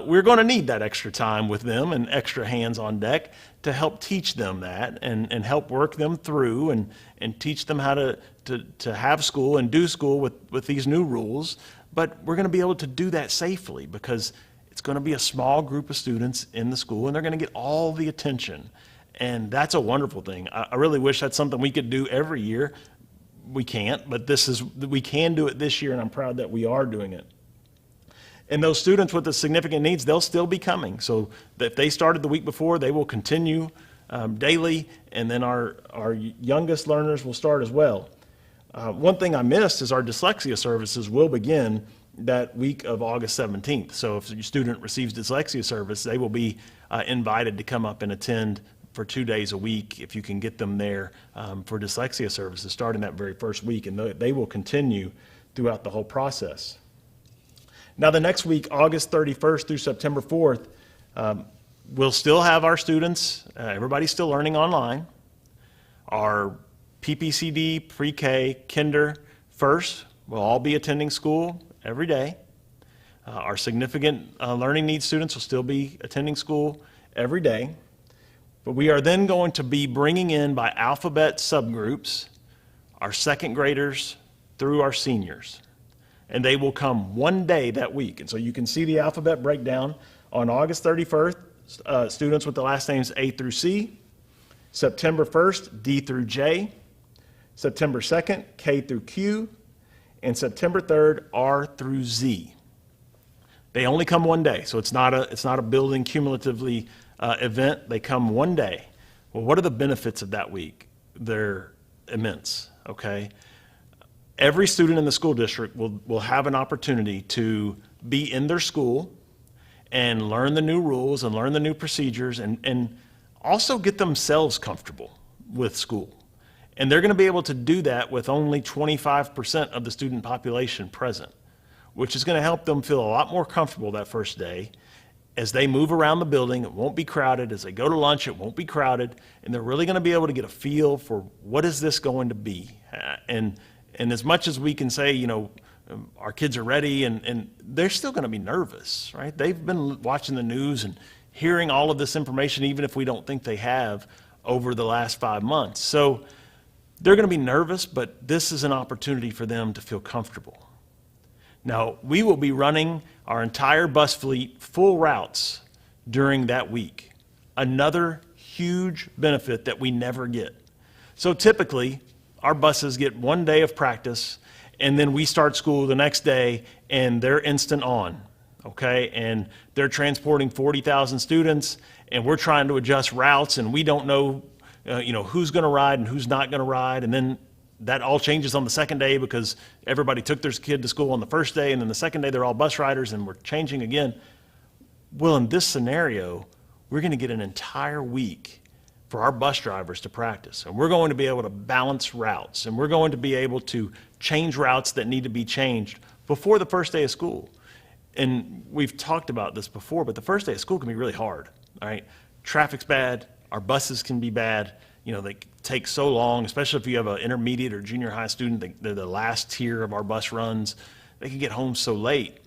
we're going to need that extra time with them and extra hands on deck to help teach them that and help work them through and teach them how to have school and do school with these new rules. But we're going to be able to do that safely because it's going to be a small group of students in the school, and they're going to get all the attention. And that's a wonderful thing. I really wish that's something we could do every year. We can't, but we can do it this year, and I'm proud that we are doing it. And those students with the significant needs, they'll still be coming. So if they started the week before, they will continue daily, and then our youngest learners will start as well. One thing I missed is our dyslexia services will begin that week of August 17th. So if your student receives dyslexia service, they will be invited to come up and attend for 2 days a week if you can get them there for dyslexia services starting that very first week, and they will continue throughout the whole process. Now the next week, August 31st through September 4th, we'll still have our students, everybody's still learning online. Our PPCD, pre-K, kinder, first will all be attending school every day. Our significant learning needs students will still be attending school every day. But we are then going to be bringing in by alphabet subgroups our second graders through our seniors. And they will come one day that week. And so you can see the alphabet breakdown. On August 31st, students with the last names A through C. September 1st, D through J. September 2nd, K through Q. And September 3rd, R through Z. They only come one day, so it's not a building cumulatively event. They come one day. Well, what are the benefits of that week? They're immense, okay? Every student in the school district will have an opportunity to be in their school and learn the new rules and learn the new procedures and also get themselves comfortable with school. And they're going to be able to do that with only 25% of the student population present, which is going to help them feel a lot more comfortable that first day. As they move around the building, it won't be crowded. As they go to lunch, it won't be crowded. And they're really going to be able to get a feel for what is this going to be. And as much as we can say, you know, our kids are ready, and they're still going to be nervous, right? They've been watching the news and hearing all of this information, even if we don't think they have, over the last 5 months. So they're going to be nervous, but this is an opportunity for them to feel comfortable. Now, we will be running our entire bus fleet full routes during that week. Another huge benefit that we never get. So typically, our buses get 1 day of practice, and then we start school the next day, and they're instant on, okay? And they're transporting 40,000 students, and we're trying to adjust routes, and we don't know, who's going to ride and who's not going to ride, and then that all changes on the second day because everybody took their kid to school on the first day, and then the second day they're all bus riders, and we're changing again. Well, in this scenario, we're going to get an entire week for our bus drivers to practice, and we're going to be able to balance routes, and we're going to be able to change routes that need to be changed before the first day of school. And we've talked about this before, but the first day of school can be really hard, all right? Traffic's bad, our buses can be bad, they take so long, especially if you have an intermediate or junior high student, they're the last tier of our bus runs, they can get home so late.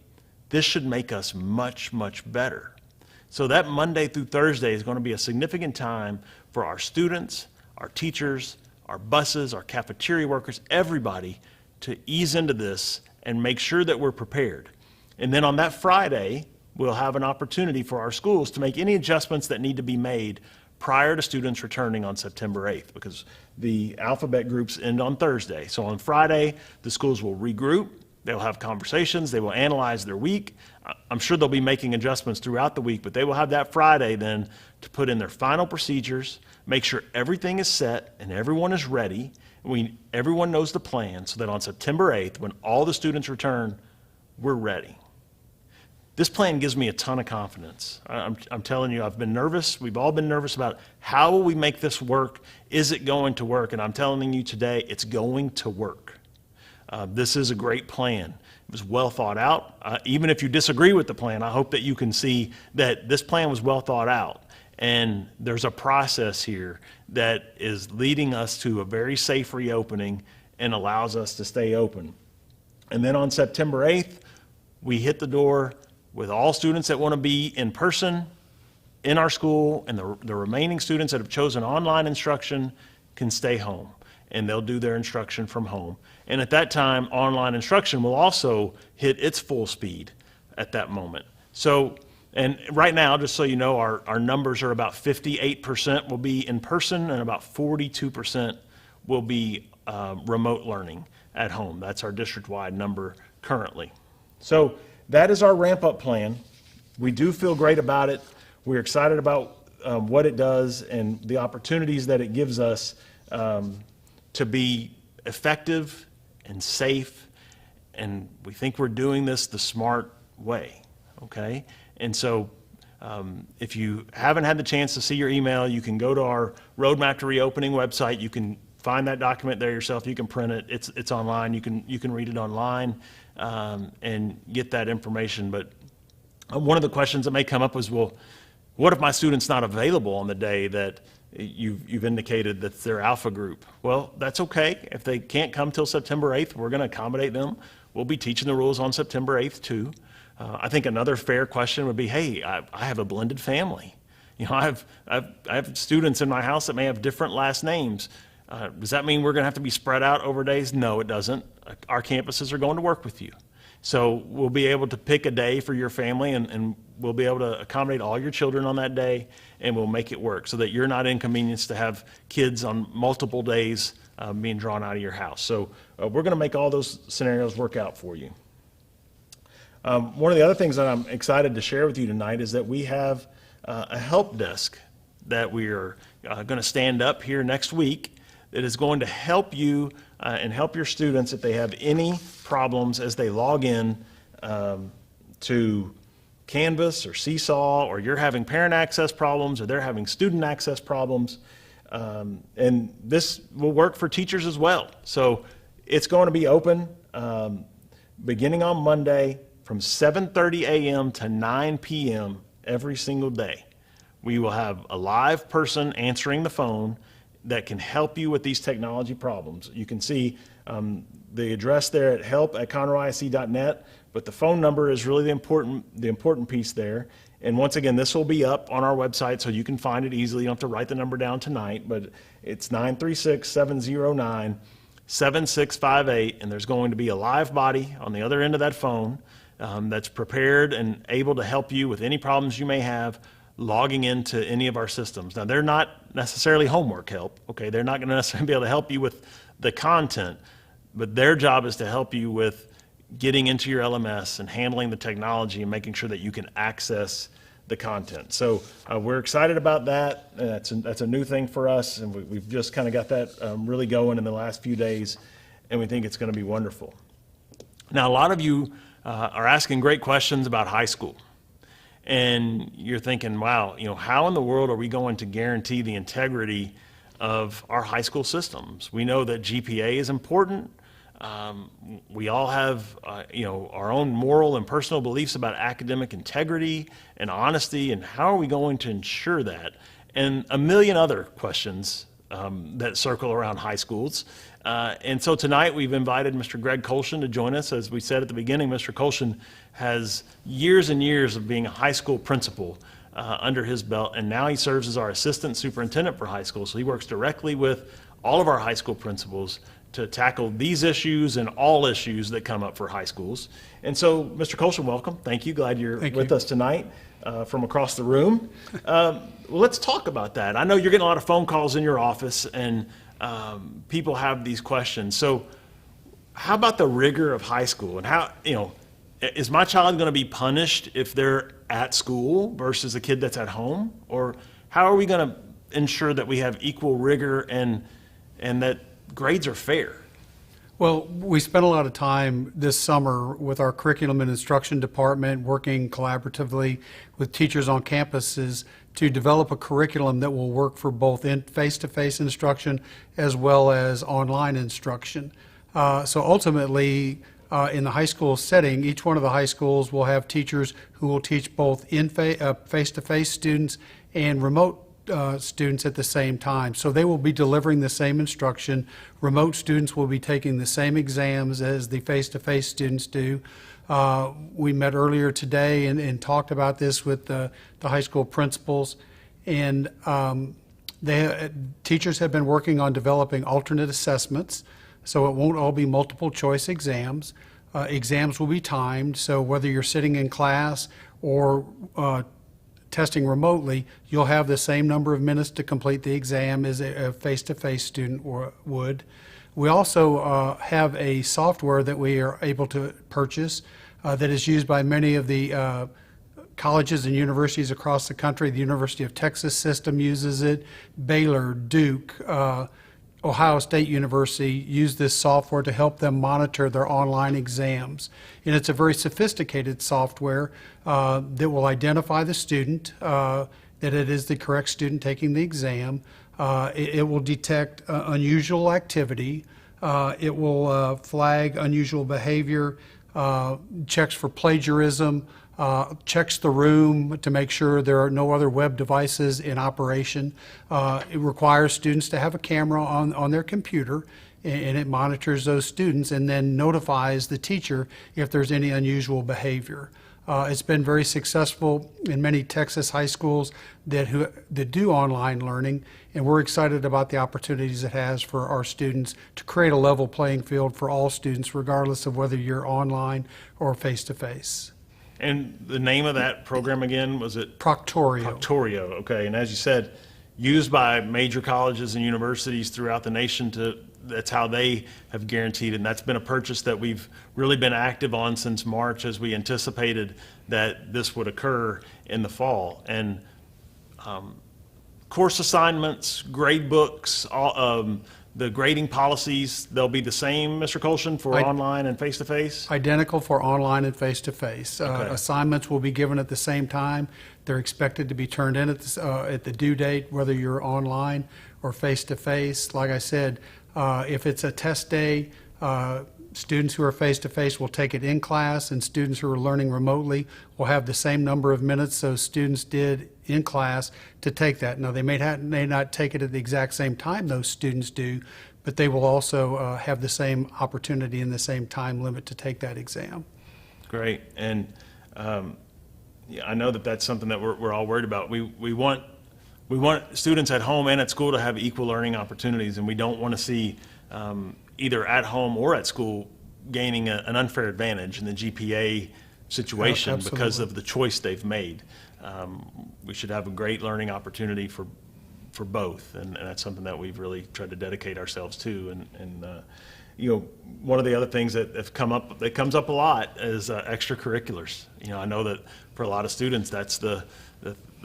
This should make us much, much better. So that Monday through Thursday is going to be a significant time for our students, our teachers, our buses, our cafeteria workers, everybody to ease into this and make sure that we're prepared. And then on that Friday, we'll have an opportunity for our schools to make any adjustments that need to be made prior to students returning on September 8th, because the alphabet groups end on Thursday. So on Friday, the schools will regroup, they'll have conversations, they will analyze their week. I'm sure they'll be making adjustments throughout the week, but they will have that Friday then to put in their final procedures, make sure everything is set and everyone is ready. Everyone knows the plan so that on September 8th, when all the students return, we're ready. This plan gives me a ton of confidence. I'm telling you, I've been nervous. We've all been nervous about how will we make this work? Is it going to work? And I'm telling you today, it's going to work. This is a great plan. It was well thought out. Even if you disagree with the plan, I hope that you can see that this plan was well thought out. And there's a process here that is leading us to a very safe reopening and allows us to stay open. And then on September 8th, we hit the door with all students that want to be in person in our school, and the remaining students that have chosen online instruction can stay home, and they'll do their instruction from home. And at that time, online instruction will also hit its full speed at that moment. So, and right now, just so you know, our numbers are about 58% will be in person, and about 42% will be remote learning at home. That's our district-wide number currently. So that is our ramp-up plan. We do feel great about it. We're excited about what it does and the opportunities that it gives us to be effective and safe, and we think we're doing this the smart way, okay? And so if you haven't had the chance to see your email, you can go to our Roadmap to Reopening website. You can find that document there yourself. You can print it. It's online. You can read it online and get that information. But one of the questions that may come up is, well, what if my student's not available on the day that you've indicated that's their alpha group? Well, that's okay. If they can't come till September 8th, we're going to accommodate them. We'll be teaching the rules on September 8th too. I think another fair question would be, hey, I have a blended family. I have students in my house that may have different last names. Does that mean we're going to have to be spread out over days? No, it doesn't. Our campuses are going to work with you. So we'll be able to pick a day for your family, and we'll be able to accommodate all your children on that day, and we'll make it work so that you're not inconvenienced to have kids on multiple days being drawn out of your house. So we're going to make all those scenarios work out for you. One of the other things that I'm excited to share with you tonight is that we have a help desk that we are going to stand up here next week that is going to help you and help your students if they have any problems as they log in to Canvas or Seesaw, or you're having parent access problems or they're having student access problems. And this will work for teachers as well. So it's going to be open beginning on Monday from 7:30 a.m. to 9 p.m. every single day. We will have a live person answering the phone that can help you with these technology problems. You can see the address there at help@conroeisd.net, but the phone number is really the important piece there. And once again, this will be up on our website so you can find it easily. You don't have to write the number down tonight, but it's 936-709-7658, and there's going to be a live body on the other end of that phone that's prepared and able to help you with any problems you may have logging into any of our systems. Now, they're not necessarily homework help, okay? They're not going to necessarily be able to help you with the content, but their job is to help you with getting into your LMS and handling the technology and making sure that you can access the content. So we're excited about that. That's a new thing for us, and we've just kind of got that really going in the last few days, and we think it's going to be wonderful. Now, a lot of you are asking great questions about high school. And you're thinking, wow, how in the world are we going to guarantee the integrity of our high school systems? We know that GPA is important. We all have, our own moral and personal beliefs about academic integrity and honesty, and how are we going to ensure that? And a million other questions that circle around high schools. And so tonight we've invited Mr. Greg Colshan to join us. As we said at the beginning, Mr. Colshan has years and years of being a high school principal under his belt, and now he serves as our assistant superintendent for high school. So he works directly with all of our high school principals to tackle these issues and all issues that come up for high schools. And so, Mr. Colshan, welcome. Thank you. Glad you're with us tonight from across the room. Let's talk about that. I know you're getting a lot of phone calls in your office, and people have these questions. So how about the rigor of high school, and how, is my child going to be punished if they're at school versus a kid that's at home? Or how are we going to ensure that we have equal rigor and that grades are fair? Well, we spent a lot of time this summer with our curriculum and instruction department working collaboratively with teachers on campuses to develop a curriculum that will work for both in face-to-face instruction as well as online instruction. So ultimately, in the high school setting, each one of the high schools will have teachers who will teach both face-to-face students and remote students at the same time. So they will be delivering the same instruction. Remote students will be taking the same exams as the face-to-face students do. We met earlier today and talked about this with the high school principals, and teachers have been working on developing alternate assessments, so it won't all be multiple choice exams. Exams will be timed, so whether you're sitting in class or testing remotely, you'll have the same number of minutes to complete the exam as a face-to-face student would. We also have a software that we are able to purchase that is used by many of the colleges and universities across the country. The University of Texas system uses it. Baylor, Duke, Ohio State University use this software to help them monitor their online exams. And it's a very sophisticated software that will identify the student, that it is the correct student taking the exam. It will detect unusual activity. It will flag unusual behavior, checks for plagiarism, checks the room to make sure there are no other web devices in operation. It requires students to have a camera on their computer, and it monitors those students and then notifies the teacher if there's any unusual behavior. It's been very successful in many Texas high schools that do online learning, and we're excited about the opportunities it has for our students to create a level playing field for all students, regardless of whether you're online or face-to-face. And the name of that program again, was it? Proctorio. Proctorio, okay. And as you said, used by major colleges and universities throughout the nation to that's how they have guaranteed it. And that's been a purchase that we've really been active on since March, as we anticipated that this would occur in the fall. And course assignments, grade books, the grading policies, they'll be the same, Mr. Colshan, for online and face-to-face? Identical for online and face-to-face. Okay. Assignments will be given at the same time. They're expected to be turned in at the due date, whether you're online or face-to-face. Like I said, if it's a test day, students who are face-to-face will take it in class, and students who are learning remotely will have the same number of minutes those students did in class to take that. Now, they may not take it at the exact same time those students do, but they will also have the same opportunity and the same time limit to take that exam. Great. And yeah, I know that that's something that we're all worried about. We want students at home and at school to have equal learning opportunities, and we don't want to see either at home or at school gaining an unfair advantage in the GPA situation Absolutely. because of the choice they've made. We should have a great learning opportunity for both, and that's something that we've really tried to dedicate ourselves to. And you know, one of the other things that comes up a lot is extracurriculars. You know, I know that for a lot of students, that's the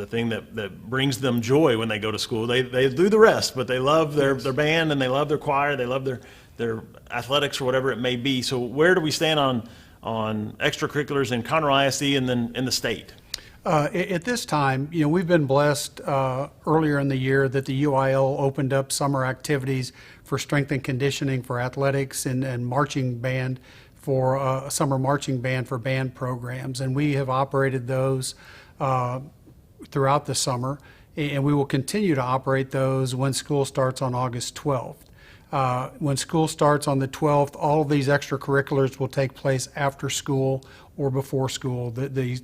thing that brings them joy when they go to school. They do the rest, but they love their band, and they love their choir, they love their athletics, or whatever it may be. So where do we stand on extracurriculars in Conroe ISD and then in the state? At this time, you know, we've been blessed earlier in the year that the UIL opened up summer activities for strength and conditioning for athletics and marching band for summer marching band for band programs. And we have operated those throughout the summer, and we will continue to operate those when school starts on August 12th. When school starts on the 12th, all of these extracurriculars will take place after school or before school. The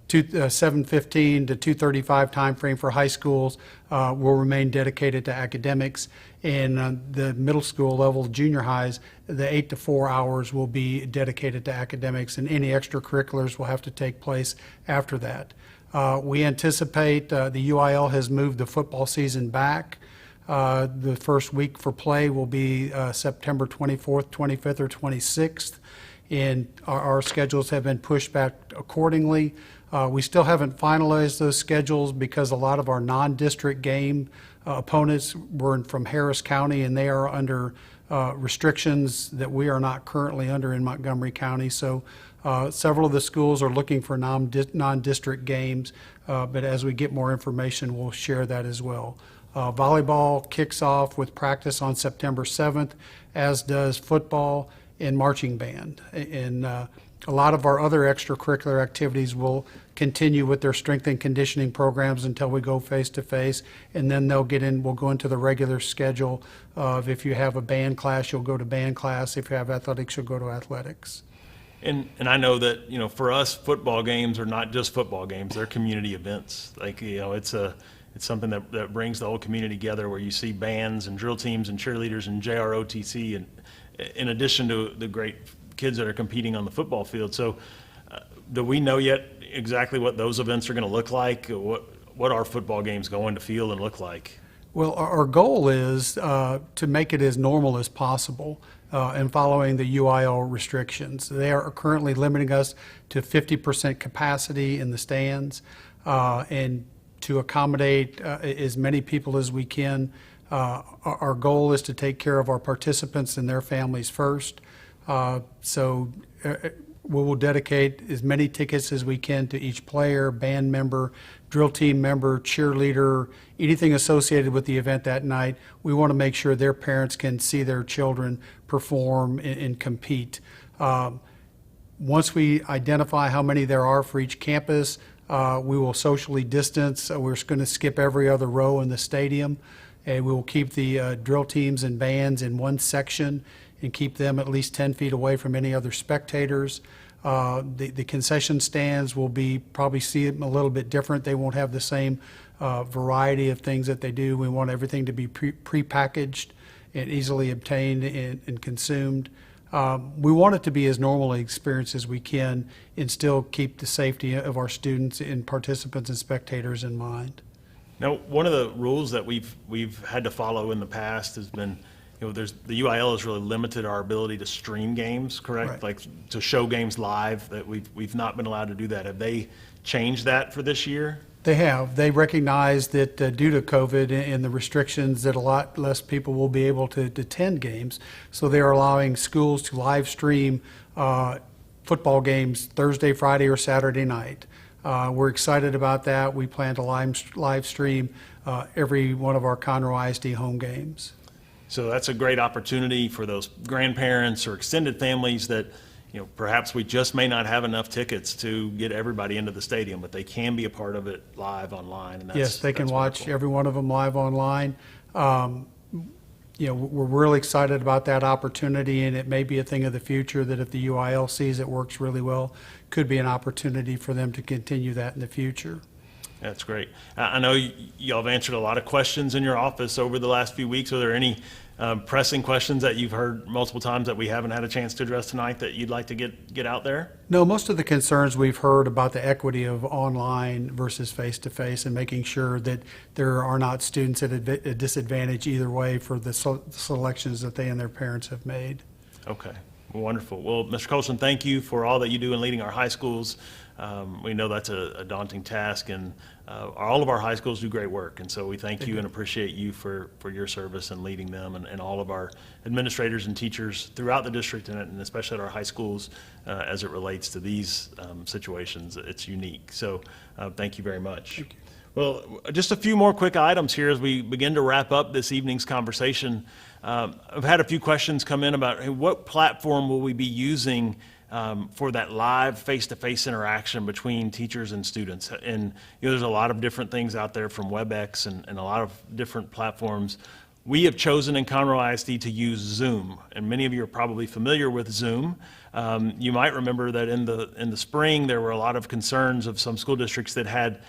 7:15 to 2:35 timeframe for high schools will remain dedicated to academics, and the middle school level, junior highs, the 8 to 4 hours will be dedicated to academics, and any extracurriculars will have to take place after that. We anticipate the UIL has moved the football season back. The first week for play will be September 24th, 25th, or 26th, and our schedules have been pushed back accordingly. We still haven't finalized those schedules because a lot of our non-district game opponents were from Harris County, and they are under restrictions that we are not currently under in Montgomery County. So several of the schools are looking for non-district games, but as we get more information, we'll share that as well. Volleyball kicks off with practice on September 7th, as does football and marching band. And a lot of our other extracurricular activities will continue with their strength and conditioning programs until we go face-to-face, and then we'll go into the regular schedule of, if you have a band class, you'll go to band class. If you have athletics, you'll go to athletics. And I know that, you know, for us, football games are not just football games, they're community events. Like, you know, it's something that brings the whole community together, where you see bands and drill teams and cheerleaders and JROTC, and in addition to the great kids that are competing on the football field. So do we know yet exactly what those events are going to look like? What are football games going to feel and look like? Well, our goal is to make it as normal as possible and following the UIL restrictions. They are currently limiting us to 50% capacity in the stands, and to accommodate as many people as we can. Our goal is to take care of our participants and their families first. So we will dedicate as many tickets as we can to each player, band member, drill team member, cheerleader, anything associated with the event that night. We want to make sure their parents can see their children perform and compete. Once we identify how many there are for each campus, we will socially distance. We're going to skip every other row in the stadium, and we will keep the drill teams and bands in one section and keep them at least 10 feet away from any other spectators. The concession stands will probably see them a little bit different. They won't have the same variety of things that they do. We want everything to be pre-packaged and easily obtained and consumed. We want it to be as normal an experience as we can and still keep the safety of our students and participants and spectators in mind. Now, one of the rules that we've had to follow in the past has been, the UIL has really limited our ability to stream games, correct? Right. Like to show games live, that we've not been allowed to do that. Have they changed that for this year? They have. They recognize that due to COVID and the restrictions, that a lot less people will be able to attend games. So they're allowing schools to live stream football games Thursday, Friday, or Saturday night. We're excited about that. We plan to live stream every one of our Conroe ISD home games. So that's a great opportunity for those grandparents or extended families that, perhaps we just may not have enough tickets to get everybody into the stadium, but they can be a part of it live online. And Yes, they can watch wonderful. every one of them live online. We're really excited about that opportunity, and it may be a thing of the future that if the UIL sees it works really well, could be an opportunity for them to continue that in the future. That's great. I know y'all have answered a lot of questions in your office over the last few weeks. Are there any pressing questions that you've heard multiple times that we haven't had a chance to address tonight that you'd like to get out there? No, most of the concerns we've heard about the equity of online versus face-to-face and making sure that there are not students at a disadvantage either way for the selections that they and their parents have made. Okay, wonderful. Well, Mr. Colson, thank you for all that you do in leading our high schools. We know that's a daunting task, and all of our high schools do great work, and so we thank you and appreciate you for your service and leading them, and all of our administrators and teachers throughout the district, and especially at our high schools as it relates to these situations. It's unique, so thank you very much. Thank you. Well, just a few more quick items here as we begin to wrap up this evening's conversation. I've had a few questions come in about what platform will we be using for that live face-to-face interaction between teachers and students. And there's a lot of different things out there from WebEx and a lot of different platforms. We have chosen in Conroe ISD to use Zoom, and many of you are probably familiar with Zoom. You might remember that in the spring there were a lot of concerns of some school districts that had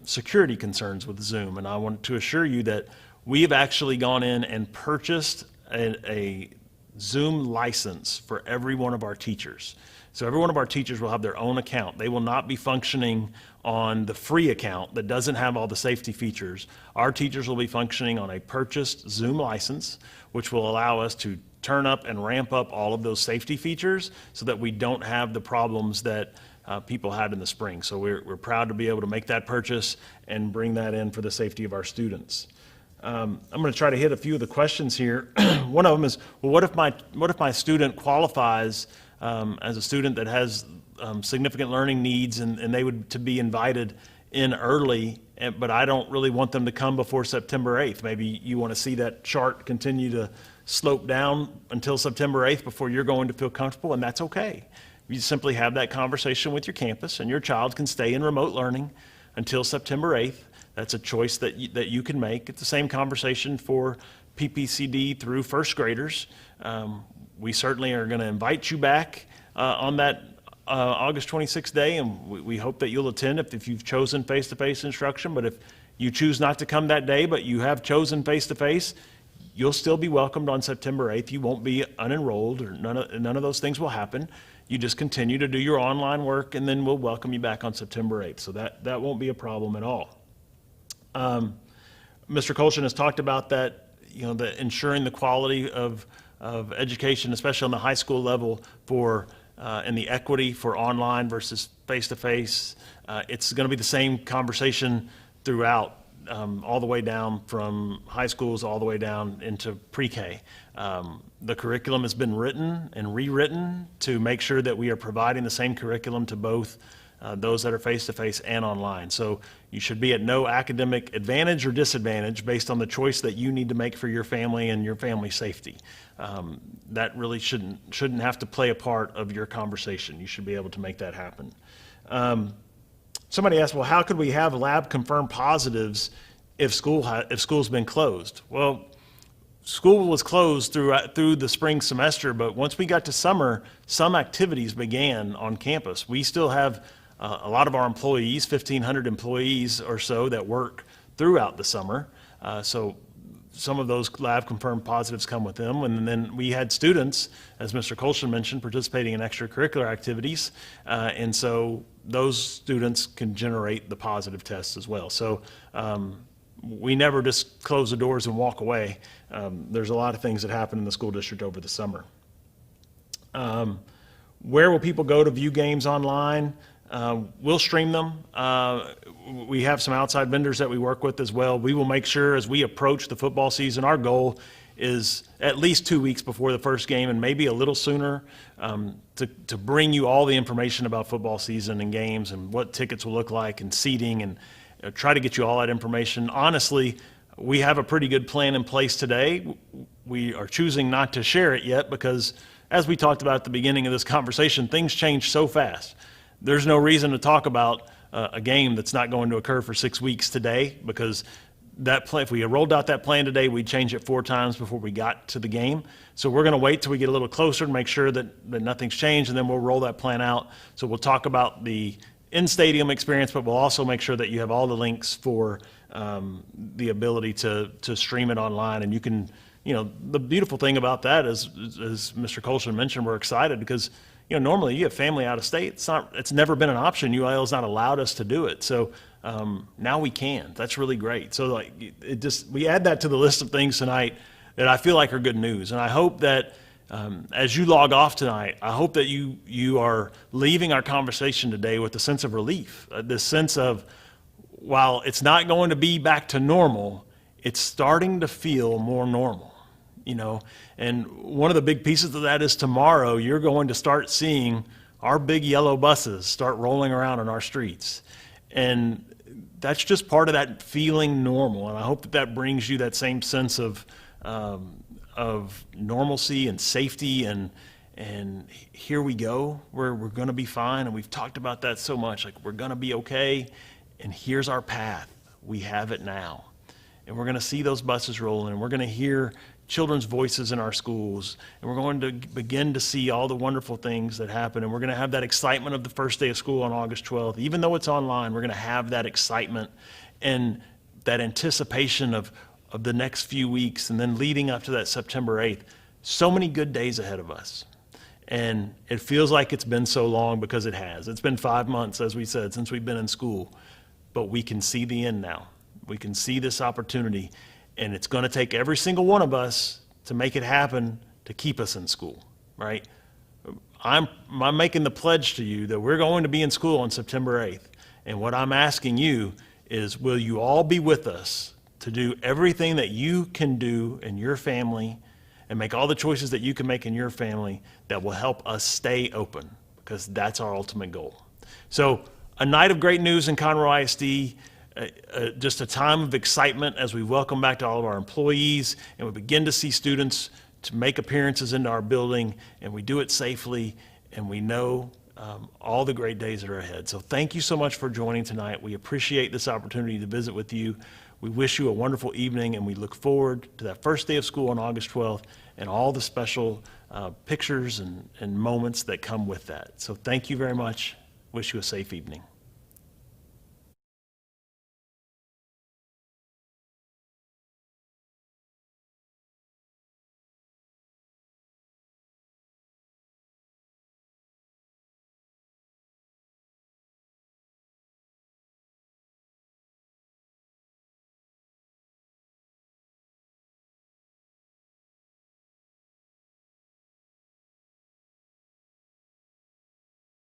security concerns with Zoom, and I want to assure you that we have actually gone in and purchased a Zoom license for every one of our teachers. So every one of our teachers will have their own account. They will not be functioning on the free account that doesn't have all the safety features. Our teachers will be functioning on a purchased Zoom license, which will allow us to turn up and ramp up all of those safety features so that we don't have the problems that people had in the spring. So we're proud to be able to make that purchase and bring that in for the safety of our students. I'm going to try to hit a few of the questions here. One of them is, well, what if my student qualifies as a student that has significant learning needs and they would to be invited in early, but I don't really want them to come before September 8th. Maybe you want to see that chart continue to slope down until September 8th before you're going to feel comfortable, and that's okay. You simply have that conversation with your campus, and your child can stay in remote learning until September 8th. That's a choice that you can make. It's the same conversation for PPCD through first graders. We certainly are going to invite you back on that August 26th day, and we hope that you'll attend if you've chosen face-to-face instruction. But if you choose not to come that day, but you have chosen face-to-face, you'll still be welcomed on September 8th. You won't be unenrolled, or none of those things will happen. You just continue to do your online work, and then we'll welcome you back on September 8th. So that won't be a problem at all. Mr. Colson has talked about that, the ensuring the quality of education, especially on the high school level, and the equity for online versus face-to-face. It's going to be the same conversation throughout, all the way down from high schools all the way down into pre-K. The curriculum has been written and rewritten to make sure that we are providing the same curriculum to both those that are face-to-face and online. So you should be at no academic advantage or disadvantage based on the choice that you need to make for your family and your family's safety. That really shouldn't have to play a part of your conversation. You should be able to make that happen. Somebody asked, well, how could we have lab-confirmed positives if school's been closed? Well, school was closed through the spring semester, but once we got to summer, some activities began on campus. We still have a lot of our employees, 1,500 employees or so, that work throughout the summer. So some of those lab-confirmed positives come with them. And then we had students, as Mr. Colson mentioned, participating in extracurricular activities. And so those students can generate the positive tests as well. So we never just close the doors and walk away. There's a lot of things that happen in the school district over the summer. Where will people go to view games online? We'll stream them. We have some outside vendors that we work with as well. We will make sure as we approach the football season, our goal is at least 2 weeks before the first game and maybe a little sooner to bring you all the information about football season and games and what tickets will look like and seating and try to get you all that information. Honestly, we have a pretty good plan in place today. We are choosing not to share it yet because, as we talked about at the beginning of this conversation, things change so fast. There's no reason to talk about a game that's not going to occur for 6 weeks today, because that plan, if we had rolled out that plan today, we'd change it 4 times before we got to the game. So we're going to wait till we get a little closer to make sure that nothing's changed, and then we'll roll that plan out. So we'll talk about the in-stadium experience, but we'll also make sure that you have all the links for the ability to stream it online. And you can, the beautiful thing about that is, as Mr. Colson mentioned, we're excited because, normally you have family out of state. It's never been an option. UIL has not allowed us to do it. So now we can. That's really great. So we add that to the list of things tonight that I feel like are good news. And I hope that as you log off tonight, I hope that you are leaving our conversation today with a sense of relief, this sense of, while it's not going to be back to normal, it's starting to feel more normal. And one of the big pieces of that is tomorrow you're going to start seeing our big yellow buses start rolling around on our streets. And that's just part of that feeling normal. And I hope that brings you that same sense of normalcy and safety and here we go, we're going to be fine. And we've talked about that so much, like we're going to be okay. And here's our path. We have it now. And we're going to see those buses rolling, and we're going to hear children's voices in our schools, and we're going to begin to see all the wonderful things that happen, and we're going to have that excitement of the first day of school on August 12th. Even though it's online, we're going to have that excitement and that anticipation of the next few weeks, and then leading up to that September 8th. So many good days ahead of us. And it feels like it's been so long, because it has. It's been 5 months, as we said, since we've been in school. But we can see the end now. We can see this opportunity. And it's going to take every single one of us to make it happen to keep us in school, right? I'm making the pledge to you that we're going to be in school on September 8th. And what I'm asking you is, will you all be with us to do everything that you can do in your family and make all the choices that you can make in your family that will help us stay open, because that's our ultimate goal. So a night of great news in Conroe ISD. Just a time of excitement as we welcome back to all of our employees, and we begin to see students to make appearances into our building, and we do it safely, and we know all the great days that are ahead. So thank you so much for joining tonight. We appreciate this opportunity to visit with you. We wish you a wonderful evening, and we look forward to that first day of school on August 12th and all the special pictures and moments that come with that. So thank you very much. Wish you a safe evening.